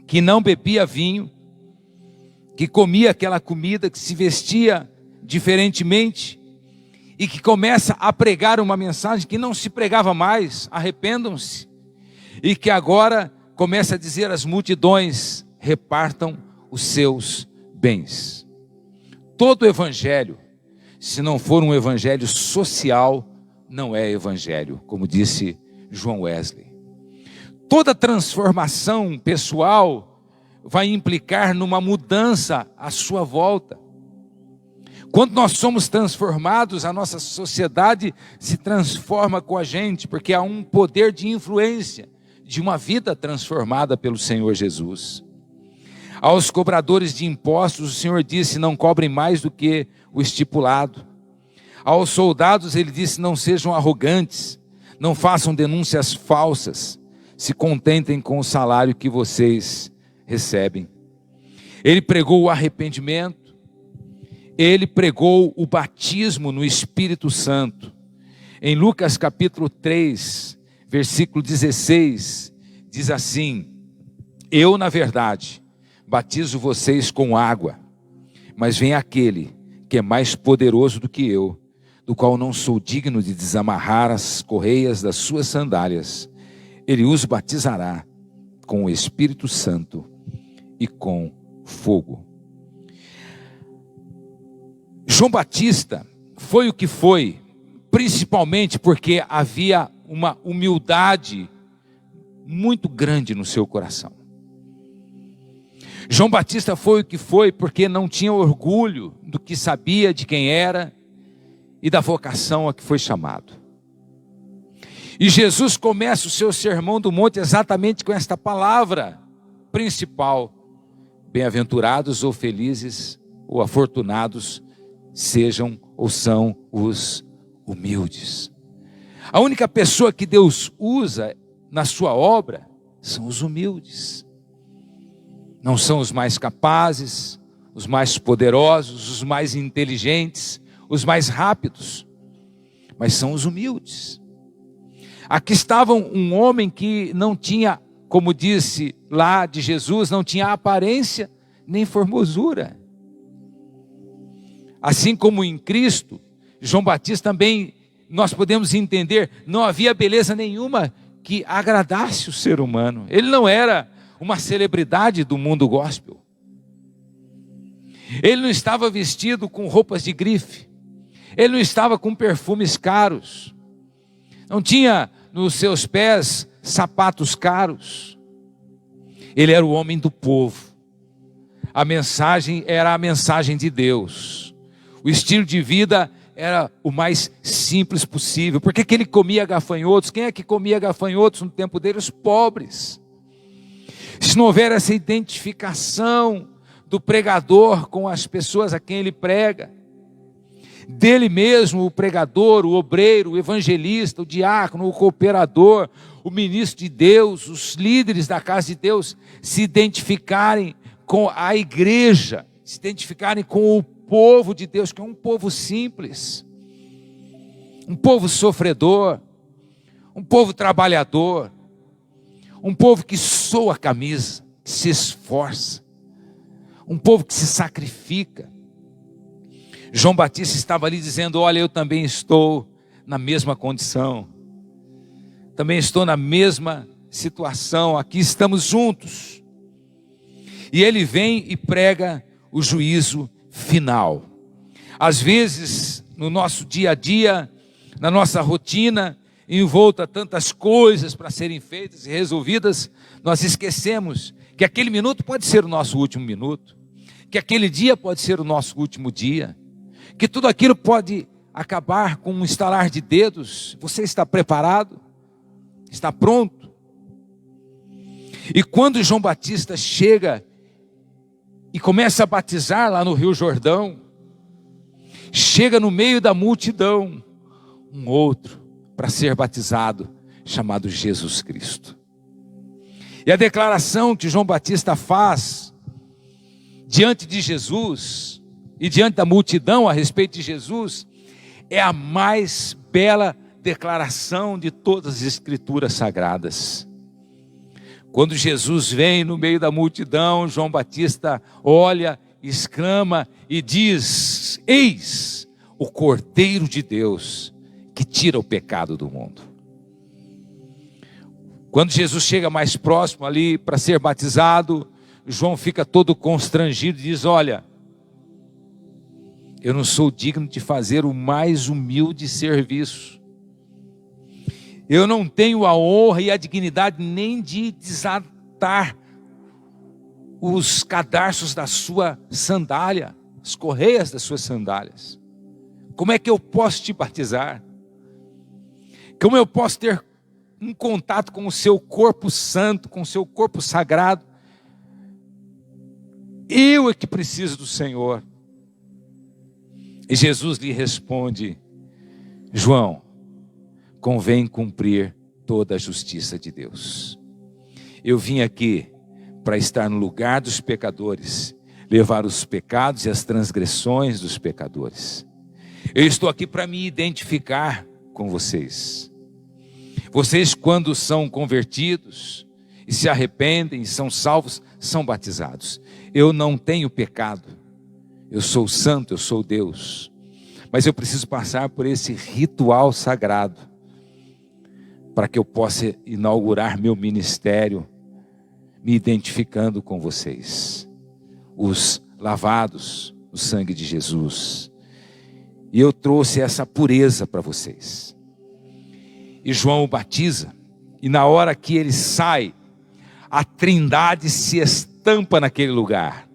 A: que não bebia vinho, que comia aquela comida, que se vestia diferentemente, e que começa a pregar uma mensagem que não se pregava mais: arrependam-se, e que agora começa a dizer às multidões: repartam os seus bens. Todo evangelho, se não for um evangelho social, não é evangelho, como disse John Wesley. Toda transformação pessoal vai implicar numa mudança à sua volta. Quando nós somos transformados, a nossa sociedade se transforma com a gente, porque há um poder de influência de uma vida transformada pelo Senhor Jesus. Aos cobradores de impostos, o Senhor disse: não cobrem mais do que o estipulado. Aos soldados ele disse: não sejam arrogantes, não façam denúncias falsas, se contentem com o salário que vocês recebem. Ele pregou o arrependimento, ele pregou o batismo no Espírito Santo. Em Lucas capítulo 3, versículo 16, diz assim: eu, na verdade, batizo vocês com água, mas vem aquele que é mais poderoso do que eu, do qual não sou digno de desamarrar as correias das suas sandálias. Ele os batizará com o Espírito Santo e com fogo. João Batista foi o que foi, principalmente porque havia uma humildade muito grande no seu coração. João Batista foi o que foi porque não tinha orgulho do que sabia, de quem era e da vocação a que foi chamado. E Jesus começa o seu sermão do monte exatamente com esta palavra principal: bem-aventurados ou felizes ou afortunados sejam ou são os humildes. A única pessoa que Deus usa na sua obra são os humildes. Não são os mais capazes, os mais poderosos, os mais inteligentes, os mais rápidos, mas são os humildes. Aqui estava um homem que não tinha, como disse lá de Jesus, não tinha aparência nem formosura. Assim como em Cristo, João Batista também, nós podemos entender, não havia beleza nenhuma que agradasse o ser humano. Ele não era uma celebridade do mundo gospel. Ele não estava vestido com roupas de grife. Ele não estava com perfumes caros. Não tinha nos seus pés sapatos caros. Ele era o homem do povo. A mensagem era a mensagem de Deus. O estilo de vida era o mais simples possível. Por que que ele comia gafanhotos? Quem é que comia gafanhotos no tempo dele? Os pobres. Se não houver essa identificação do pregador com as pessoas a quem ele prega, dele mesmo, o pregador, o obreiro, o evangelista, o diácono, o cooperador, o ministro de Deus, os líderes da casa de Deus, se identificarem com a igreja, se identificarem com o povo de Deus, que é um povo simples, um povo sofredor, um povo trabalhador, um povo que soa a camisa, que se esforça, um povo que se sacrifica. João Batista estava ali dizendo: olha, eu também estou na mesma condição, também estou na mesma situação, aqui estamos juntos. E ele vem e prega o juízo final. Às vezes, no nosso dia a dia, na nossa rotina, envolta tantas coisas para serem feitas e resolvidas, nós esquecemos que aquele minuto pode ser o nosso último minuto, que aquele dia pode ser o nosso último dia, que tudo aquilo pode acabar com um estalar de dedos. Você está preparado? Está pronto? E quando João Batista chega e começa a batizar lá no Rio Jordão, chega no meio da multidão um outro para ser batizado, chamado Jesus Cristo. E a declaração que João Batista faz diante de Jesus e diante da multidão a respeito de Jesus é a mais bela declaração de todas as Escrituras Sagradas. Quando Jesus vem no meio da multidão, João Batista olha, exclama e diz: eis o Cordeiro de Deus que tira o pecado do mundo. Quando Jesus chega mais próximo ali para ser batizado, João fica todo constrangido e diz: olha, eu não sou digno de fazer o mais humilde serviço. Eu não tenho a honra e a dignidade nem de desatar os cadarços da sua sandália, as correias das suas sandálias. Como é que eu posso te batizar? Como eu posso ter um contato com o seu corpo santo, com o seu corpo sagrado? Eu é que preciso do Senhor. E Jesus lhe responde: João, convém cumprir toda a justiça de Deus. Eu vim aqui para estar no lugar dos pecadores, levar os pecados e as transgressões dos pecadores. Eu estou aqui para me identificar com vocês. Vocês, quando são convertidos e se arrependem, são salvos, são batizados. Eu não tenho pecado, eu sou santo, eu sou Deus, mas eu preciso passar por esse ritual sagrado para que eu possa inaugurar meu ministério me identificando com vocês, os lavados no sangue de Jesus. E eu trouxe essa pureza para vocês. E João o batiza, e na hora que ele sai, a Trindade se estampa naquele lugar.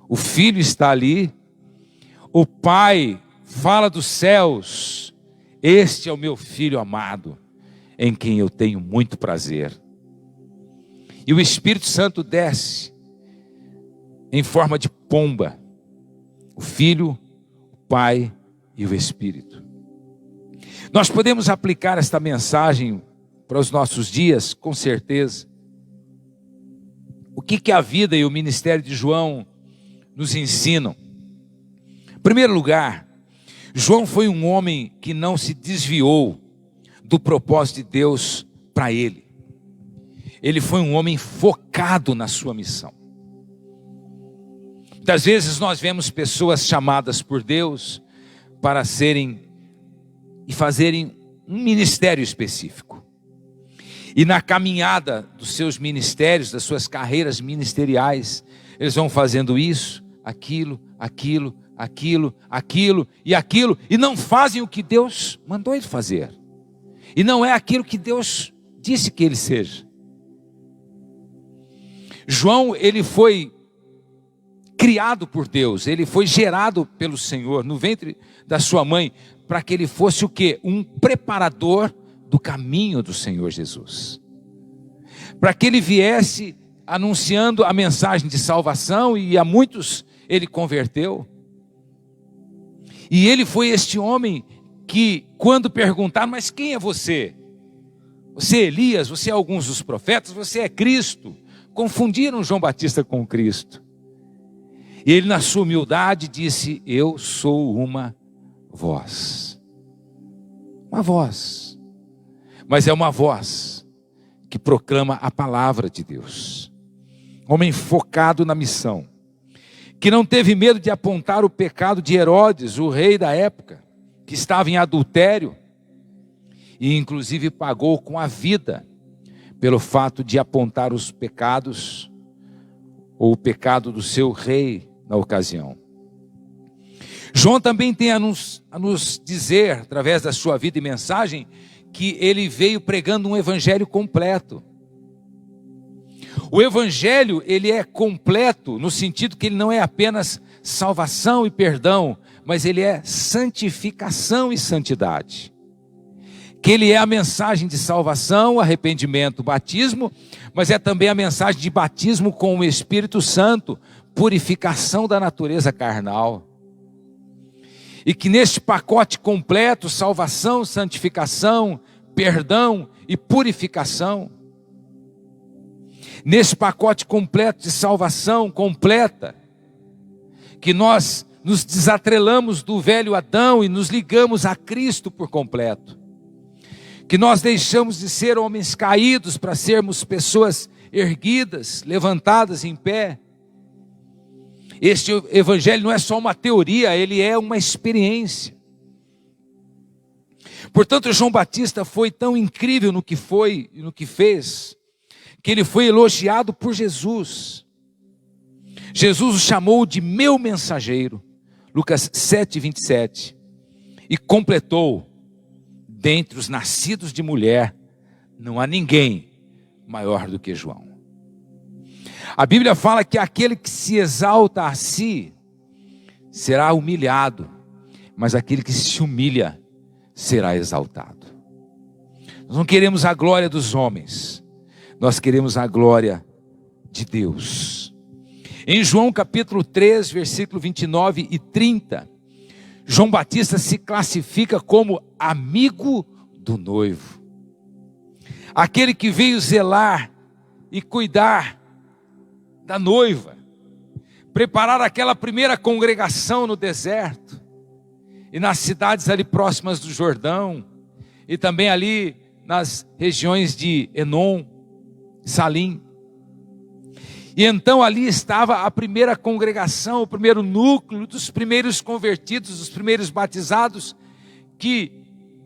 A: O Filho está ali, o Pai fala dos céus: este é o meu Filho amado, em quem eu tenho muito prazer. E o Espírito Santo desce em forma de pomba, o Filho, o Pai e o Espírito. Nós podemos aplicar esta mensagem para os nossos dias, com certeza. O que a vida e o ministério de João nos ensinam? Em primeiro lugar, João foi um homem que não se desviou do propósito de Deus para ele. Ele foi um homem focado na sua missão. Muitas vezes nós vemos pessoas chamadas por Deus para serem e fazerem um ministério específico. E na caminhada dos seus ministérios, das suas carreiras ministeriais, eles vão fazendo isso, aquilo, e não fazem o que Deus mandou ele fazer. E não é aquilo que Deus disse que ele seja. João, ele foi criado por Deus, ele foi gerado pelo Senhor no ventre da sua mãe, para que ele fosse o quê? Um preparador do caminho do Senhor Jesus. Para que ele viesse anunciando a mensagem de salvação, e a muitos ele converteu. E ele foi este homem que, quando perguntaram, mas quem é você? Você é Elias, você é alguns dos profetas, você é Cristo. Confundiram João Batista com Cristo. E ele, na sua humildade, disse: eu sou uma voz. Uma voz. Mas é uma voz que proclama a palavra de Deus. Homem focado na missão, que não teve medo de apontar o pecado de Herodes, o rei da época, que estava em adultério, e inclusive pagou com a vida pelo fato de apontar os pecados, ou o pecado do seu rei na ocasião. João também tem a nos dizer, através da sua vida e mensagem, que ele veio pregando um evangelho completo. O evangelho, ele é completo no sentido que ele não é apenas salvação e perdão, mas ele é santificação e santidade. Que ele é a mensagem de salvação, arrependimento, batismo, mas é também a mensagem de batismo com o Espírito Santo, purificação da natureza carnal. E que neste pacote completo, salvação, santificação, perdão e purificação, nesse pacote completo de salvação completa, que nós nos desatrelamos do velho Adão e nos ligamos a Cristo por completo, que nós deixamos de ser homens caídos para sermos pessoas erguidas, levantadas em pé. Este evangelho não é só uma teoria, ele é uma experiência. Portanto, João Batista foi tão incrível no que foi e no que fez, que ele foi elogiado por Jesus. Jesus o chamou de meu mensageiro, Lucas 7:27, e completou: dentre os nascidos de mulher, não há ninguém maior do que João. A Bíblia fala que aquele que se exalta a si será humilhado, mas aquele que se humilha será exaltado. Nós não queremos a glória dos homens, nós queremos a glória de Deus. Em João capítulo 3, versículo 29 e 30, João Batista se classifica como amigo do noivo. Aquele que veio zelar e cuidar da noiva, preparar aquela primeira congregação no deserto, e nas cidades ali próximas do Jordão, e também ali nas regiões de Enom, Salim. E então ali estava a primeira congregação, o primeiro núcleo dos primeiros convertidos, dos primeiros batizados, que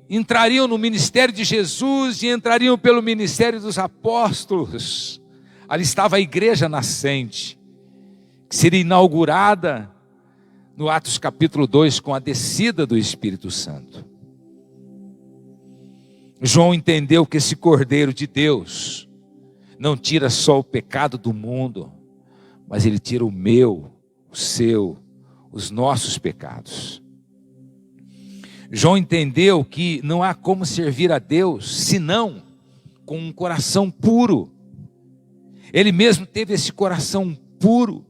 A: entrariam no ministério de Jesus e entrariam pelo ministério dos apóstolos. Ali estava a igreja nascente, que seria inaugurada no Atos capítulo 2 com a descida do Espírito Santo. João entendeu que esse Cordeiro de Deus não tira só o pecado do mundo, mas ele tira o meu, o seu, os nossos pecados. João entendeu que não há como servir a Deus senão com um coração puro. Ele mesmo teve esse coração puro.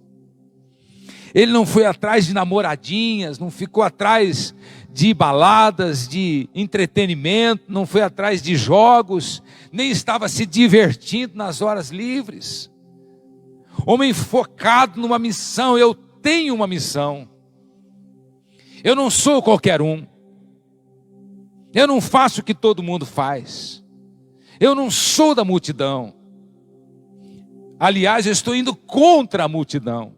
A: Ele não foi atrás de namoradinhas, não ficou atrás de baladas, de entretenimento, não foi atrás de jogos, nem estava se divertindo nas horas livres. Homem focado numa missão. Eu tenho uma missão. Eu não sou qualquer um. Eu não faço o que todo mundo faz. Eu não sou da multidão. Aliás, eu estou indo contra a multidão.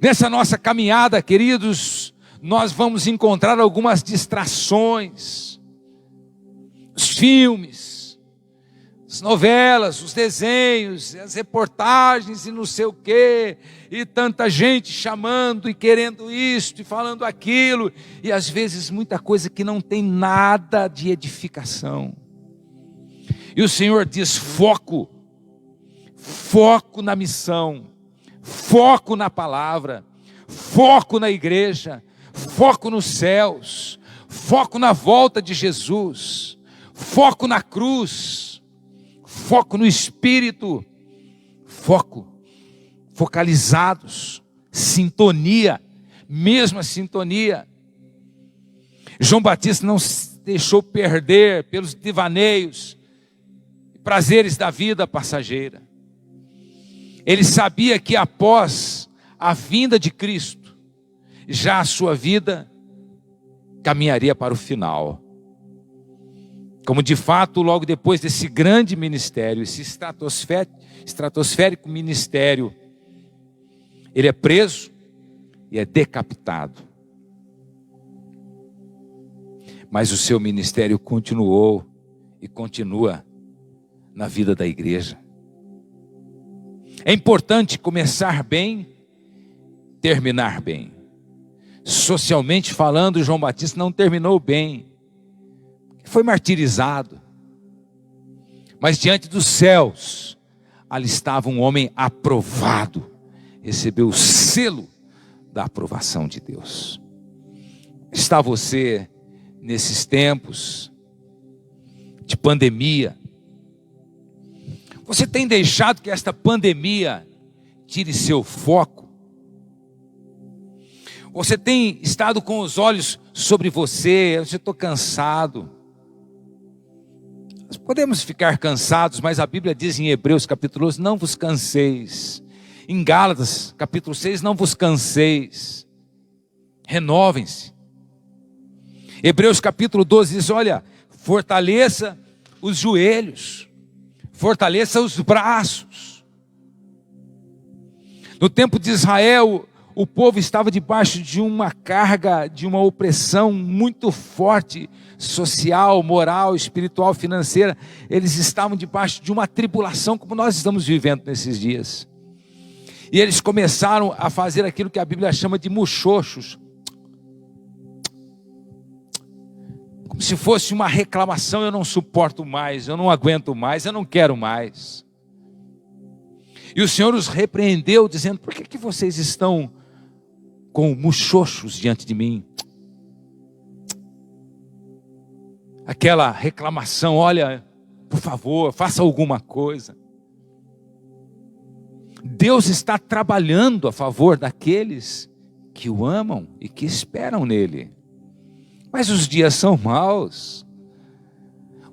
A: Nessa nossa caminhada, queridos, nós vamos encontrar algumas distrações. Os filmes, as novelas, os desenhos, as reportagens e não sei o quê, e tanta gente chamando e querendo isto e falando aquilo, e às vezes muita coisa que não tem nada de edificação. E o Senhor diz: foco foco na missão, foco na palavra, foco na igreja, foco nos céus, foco na volta de Jesus, foco na cruz, foco no Espírito, focalizados, sintonia, mesma sintonia. João Batista não se deixou perder pelos devaneios, prazeres da vida passageira. Ele sabia que após a vinda de Cristo, já a sua vida caminharia para o final. Como de fato, logo depois desse grande ministério, esse estratosférico ministério, ele é preso e é decapitado. Mas o seu ministério continuou e continua na vida da igreja. É importante começar bem, terminar bem. Socialmente falando, João Batista não terminou bem. Foi martirizado. Mas diante dos céus, ali estava um homem aprovado. Recebeu o selo da aprovação de Deus. Está você nesses tempos de pandemia? Você tem deixado que esta pandemia tire seu foco? Você tem estado com os olhos sobre você? Eu estou cansado. Nós podemos ficar cansados, mas a Bíblia diz em Hebreus capítulo 11, não vos canseis. Em Gálatas capítulo 6, não vos canseis. Renovem-se. Hebreus capítulo 12 diz, olha, fortaleça os joelhos, fortaleça os braços. No tempo de Israel, o povo estava debaixo de uma carga, de uma opressão muito forte, social, moral, espiritual, financeira. Eles estavam debaixo de uma tribulação, como nós estamos vivendo nesses dias. E eles começaram a fazer aquilo que a Bíblia chama de muxoxos. Como se fosse uma reclamação, eu não suporto mais, eu não aguento mais, eu não quero mais. E o Senhor os repreendeu, dizendo, por que vocês estão com muxoxos diante de mim? Aquela reclamação, olha, por favor, faça alguma coisa. Deus está trabalhando a favor daqueles que o amam e que esperam nele. Mas os dias são maus,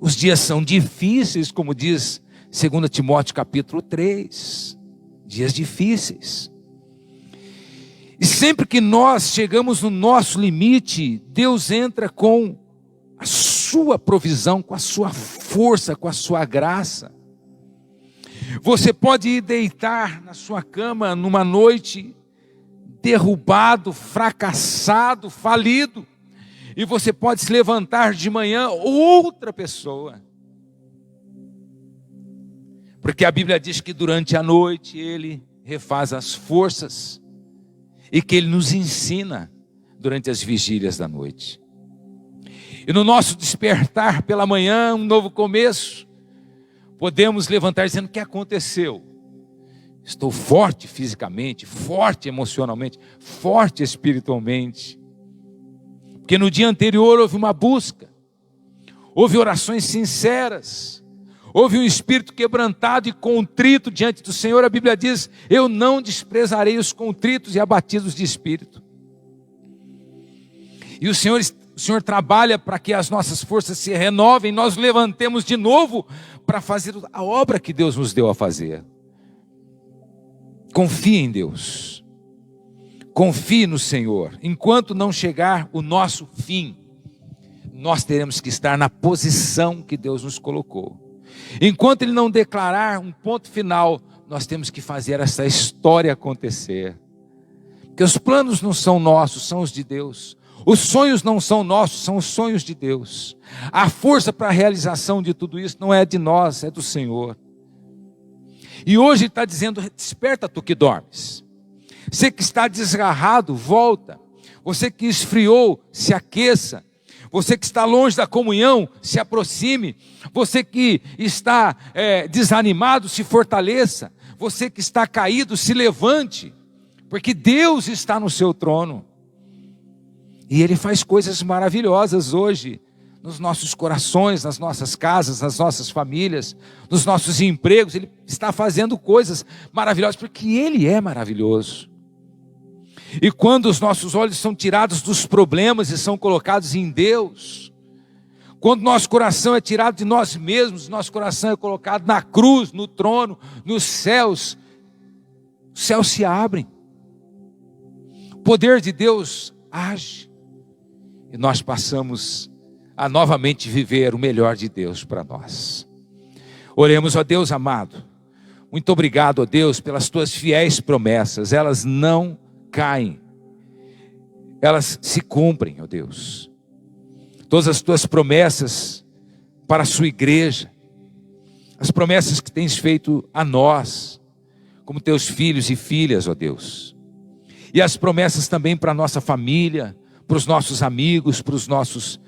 A: os dias são difíceis, como diz 2 Timóteo capítulo 3, dias difíceis. E sempre que nós chegamos no nosso limite, Deus entra com a sua provisão, com a sua força, com a sua graça. Você pode ir deitar na sua cama numa noite derrubado, fracassado, falido. E você pode se levantar de manhã outra pessoa. Porque a Bíblia diz que durante a noite Ele refaz as forças. E que Ele nos ensina durante as vigílias da noite. E no nosso despertar pela manhã, um novo começo, podemos levantar dizendo, o que aconteceu? Estou forte fisicamente, forte emocionalmente, forte espiritualmente. Porque no dia anterior houve uma busca, houve orações sinceras, houve um espírito quebrantado e contrito diante do Senhor. A Bíblia diz, eu não desprezarei os contritos e abatidos de espírito. E o Senhor trabalha para que as nossas forças se renovem, nós levantemos de novo para fazer a obra que Deus nos deu a fazer. Confie em Deus, confie no Senhor. Enquanto não chegar o nosso fim, nós teremos que estar na posição que Deus nos colocou. Enquanto Ele não declarar um ponto final, nós temos que fazer essa história acontecer. Porque os planos não são nossos, são os de Deus. Os sonhos não são nossos, são os sonhos de Deus. A força para a realização de tudo isso não é de nós, é do Senhor. E hoje Ele está dizendo, desperta tu que dormes. Você que está desgarrado, volta. Você que esfriou, se aqueça. Você que está longe da comunhão, se aproxime. Você que está desanimado, se fortaleça. Você que está caído, se levante, porque Deus está no seu trono. E Ele faz coisas maravilhosas hoje, nos nossos corações, nas nossas casas, nas nossas famílias, nos nossos empregos. Ele está fazendo coisas maravilhosas, porque Ele é maravilhoso. E quando os nossos olhos são tirados dos problemas e são colocados em Deus, quando nosso coração é tirado de nós mesmos, nosso coração é colocado na cruz, no trono, nos céus, os céus se abrem, o poder de Deus age, e nós passamos a novamente viver o melhor de Deus para nós. Oremos, ó Deus amado, muito obrigado, ó Deus, pelas tuas fiéis promessas. Elas não caem, elas se cumprem, ó Deus. Todas as tuas promessas para a sua igreja, as promessas que tens feito a nós, como teus filhos e filhas, ó Deus. E as promessas também para a nossa família, para os nossos amigos, para os nossos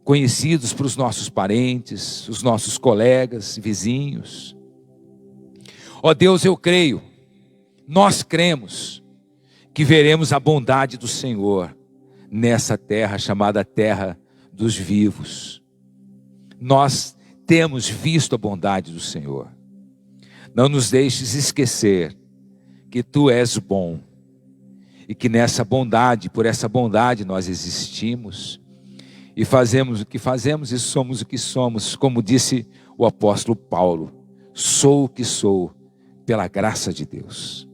A: conhecidos, para os nossos parentes, os nossos colegas, vizinhos. Ó Deus, eu creio, nós cremos, que veremos a bondade do Senhor nessa terra chamada terra dos vivos. Nós temos visto a bondade do Senhor. Não nos deixes esquecer que Tu és bom e que nessa bondade, por essa bondade nós existimos e fazemos o que fazemos e somos o que somos, como disse o apóstolo Paulo: sou o que sou pela graça de Deus.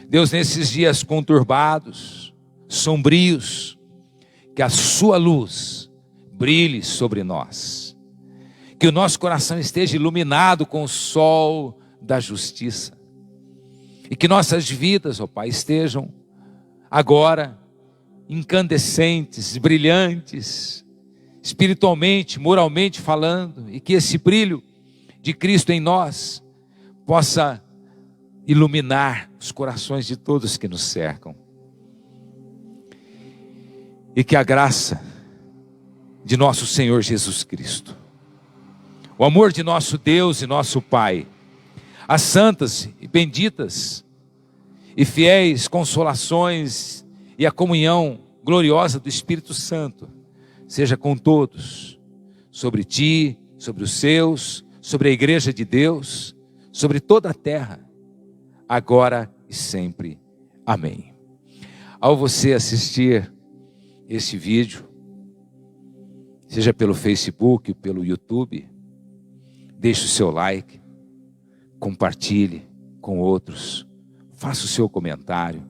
A: Deus, nesses dias conturbados, sombrios, que a sua luz brilhe sobre nós, que o nosso coração esteja iluminado com o sol da justiça, e que nossas vidas, ó Pai, estejam agora incandescentes, brilhantes, espiritualmente, moralmente falando, e que esse brilho de Cristo em nós possa iluminar os corações de todos que nos cercam. E que a graça de nosso Senhor Jesus Cristo, o amor de nosso Deus e nosso Pai, as santas e benditas e fiéis consolações e a comunhão gloriosa do Espírito Santo seja com todos, sobre ti, sobre os seus, sobre a igreja de Deus, sobre toda a terra, agora e sempre. Amém. Ao você assistir esse vídeo, seja pelo Facebook, pelo YouTube, deixe o seu like, compartilhe com outros, faça o seu comentário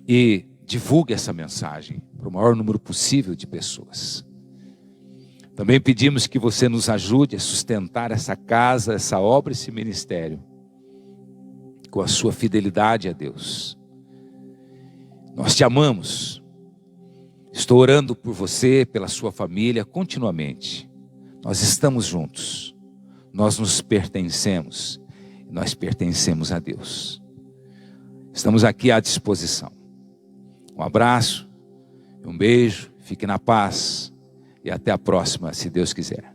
A: e divulgue essa mensagem para o maior número possível de pessoas. Também pedimos que você nos ajude a sustentar essa casa, essa obra, esse ministério, com a sua fidelidade a Deus. Nós te amamos. Estou orando por você, pela sua família, continuamente. Nós estamos juntos. Nós nos pertencemos. Nós pertencemos a Deus. Estamos aqui à disposição. Um abraço, um beijo, fique na paz e até a próxima, se Deus quiser.